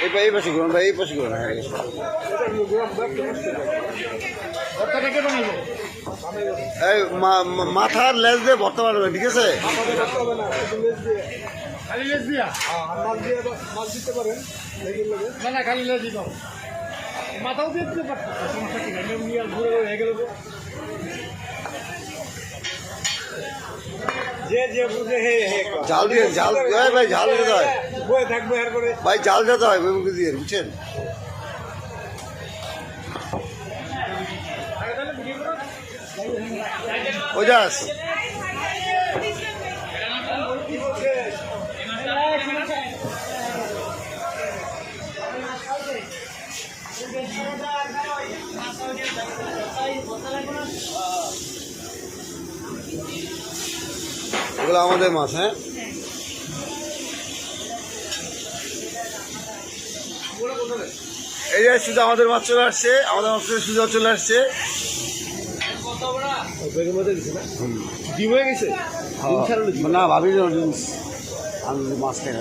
এই পাশে ঘুরুন ভাই, এই পাশে ঘুরুন। এই মাথার লেজ দিয়ে ভর্তা পারবে, ঠিক আছে? খালি লেজ দিয়া মাছ দিতে পারেন, না না খালি লেজ দিতে মাথাও দিয়ে দিতে পারতো, সমস্যা কি ঘুরে হয়ে গেল। জাল দিয়ে জাল ভাই, জাল দিতে হয় বয়ে থাকবে আর করে ভাই, জাল দিতে হয় বই মুখে দিয়ে, বুঝছেন? ওজাস এগুলো আমাদের মাছ। হ্যাঁ, এই যে শুধু আমাদের মাছ চলে আসছে, আমাদের মাছ শুধু চলে আসছে। ডিম হয়ে গেছে না ভাবি, আমি মাছ খাই।